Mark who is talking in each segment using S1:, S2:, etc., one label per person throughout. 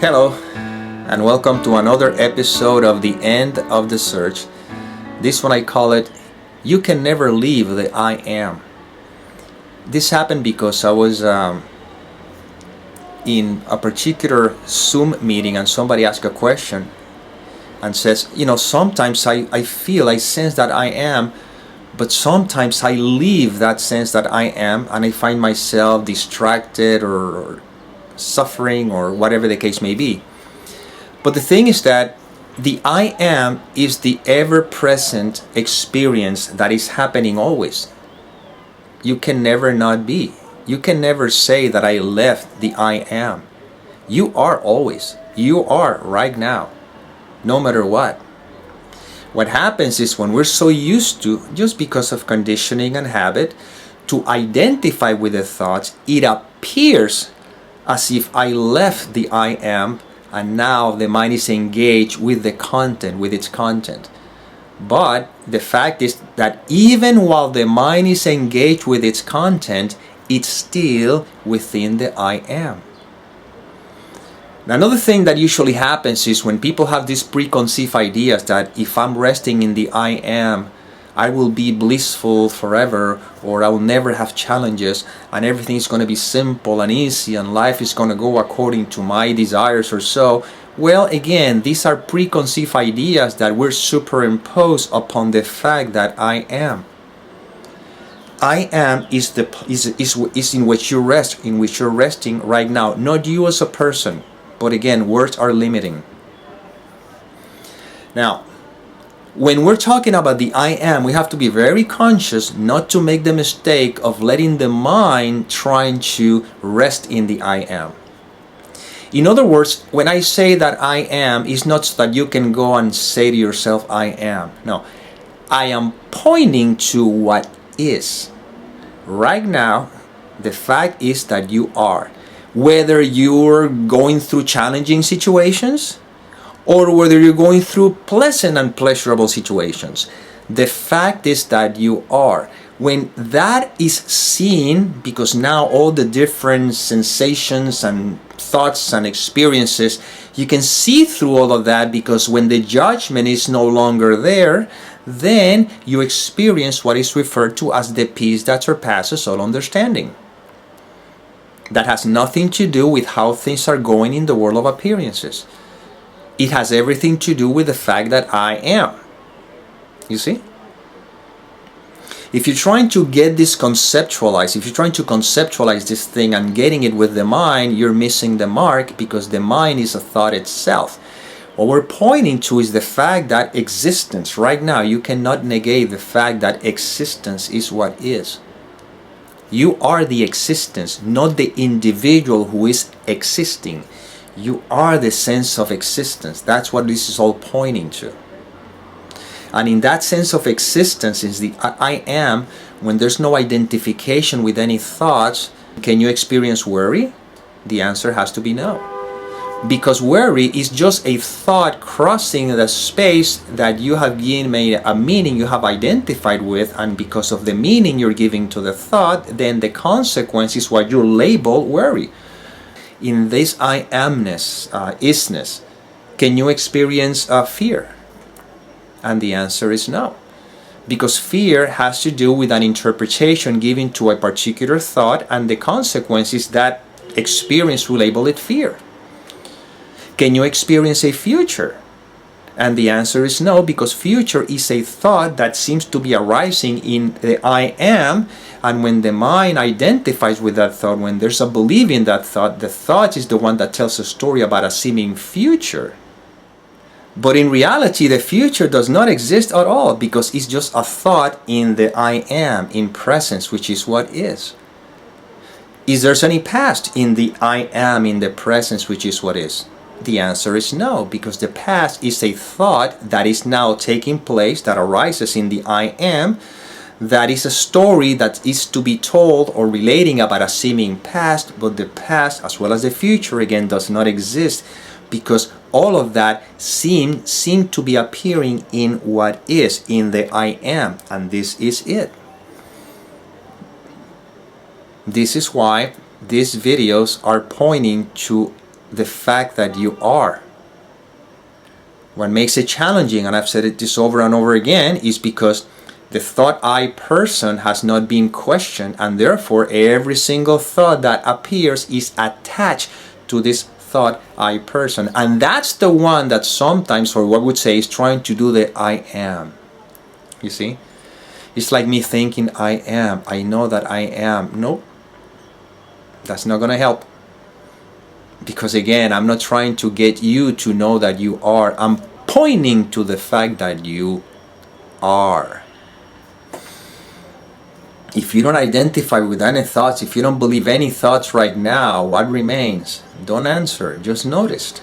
S1: Hello, and welcome to another episode of The End of the Search. This one I call it, You Can Never Leave the I Am. This happened because I was in a particular Zoom meeting and somebody asked a question and says, sometimes I sense that I am, but sometimes I leave that sense that I am and I find myself distracted or suffering or whatever the case may be. But the thing is that the I am is the ever-present experience that is happening always. You can never not be. You can never say that I left the I am. You are always. You are right now, no matter what. What happens is when we're so used to, just because of conditioning and habit, to identify with the thoughts, it appears as if I left the I am and now the mind is engaged with the content, with its content. But the fact is that even while the mind is engaged with its content, it's still within the I am. Now, another thing that usually happens is when people have these preconceived ideas that if I'm resting in the I am, I will be blissful forever, or I will never have challenges, and everything is going to be simple and easy, and life is going to go according to my desires or so. Well, again, these are preconceived ideas that were superimposed upon the fact that I am. I am is in which you rest, in which you're resting right now, not you as a person. But again, words are limiting. Now, when we're talking about the I am, we have to be very conscious not to make the mistake of letting the mind trying to rest in the I am. In other words, when I say that I am, it's not so that you can go and say to yourself, I am. No, I am pointing to what is. Right now, the fact is that you are. Whether you're going through challenging situations, or whether you're going through pleasant and pleasurable situations. The fact is that you are. When that is seen, because now all the different sensations and thoughts and experiences, you can see through all of that, because when the judgment is no longer there, then you experience what is referred to as the peace that surpasses all understanding. That has nothing to do with how things are going in the world of appearances. It has everything to do with the fact that I am. You see? If you're trying to get this conceptualized, if you're trying to conceptualize this thing and getting it with the mind, you're missing the mark, because the mind is a thought itself. What we're pointing to is the fact that existence, right now, you cannot negate the fact that existence is what is. You are the existence, not the individual who is existing. You are the sense of existence. That's what this is all pointing to. And in that sense of existence is the I am. When there's no identification with any thoughts, can you experience worry? The answer has to be no. Because worry is just a thought crossing the space that you have made a meaning you have identified with, and because of the meaning you're giving to the thought, then the consequence is what you label worry. In this I amness, isness, can you experience fear? And the answer is no. Because fear has to do with an interpretation given to a particular thought, and the consequence is that experience will label it fear. Can you experience a future? And the answer is no, because future is a thought that seems to be arising in the I am, and when the mind identifies with that thought, when there's a belief in that thought, the thought is the one that tells a story about a seeming future. But in reality, the future does not exist at all, because it's just a thought in the I am, in presence, which is what is. Is there any past in the I am, in the presence, which is what is? The answer is no, because the past is a thought that is now taking place, that arises in the I am, that is a story that is to be told or relating about a seeming past, but the past as well as the future again does not exist, because all of that seem to be appearing in what is, in the I am, and this is it. This is why these videos are pointing to the fact that you are. What makes it challenging, and I've said it this over and over again, is because the thought I person has not been questioned, and therefore every single thought that appears is attached to this thought I person. And that's the one that sometimes, or what we would say, is trying to do the I am. You see? It's like me thinking I am. I know that I am. Nope. That's not going to help. Because again, I'm not trying to get you to know that you are. I'm pointing to the fact that you are. If you don't identify with any thoughts, if you don't believe any thoughts right now, what remains? Don't answer. Just notice.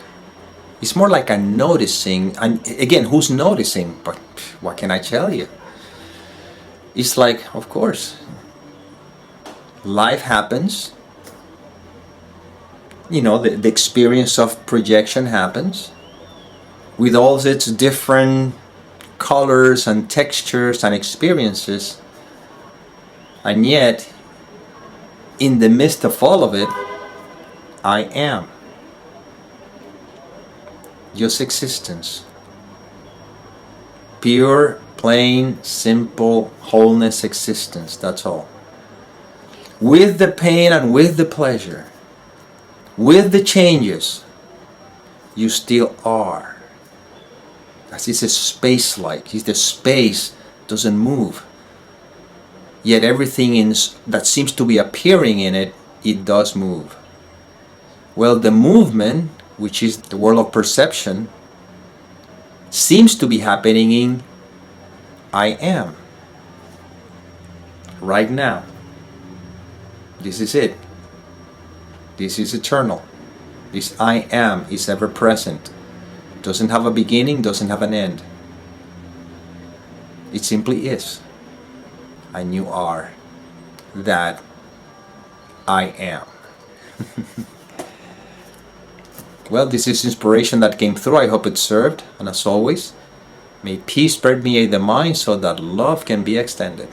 S1: It's more like a noticing. And again, who's noticing? But what can I tell you? It's like, of course, life happens. You know, the experience of projection happens with all its different colors and textures and experiences. And yet, in the midst of all of it, I am. Just existence. Pure, plain, simple, wholeness existence. That's all. With the pain and with the pleasure, with the changes, you still are. As it's a space-like. The space doesn't move. Yet everything that seems to be appearing in it, it does move. Well, the movement, which is the world of perception, seems to be happening in I am. Right now. This is it. This is eternal. This I am is ever present. Doesn't have a beginning, doesn't have an end. It simply is. And you are that I am. Well, this is inspiration that came through. I hope it served. And as always, may peace permeate the mind so that love can be extended.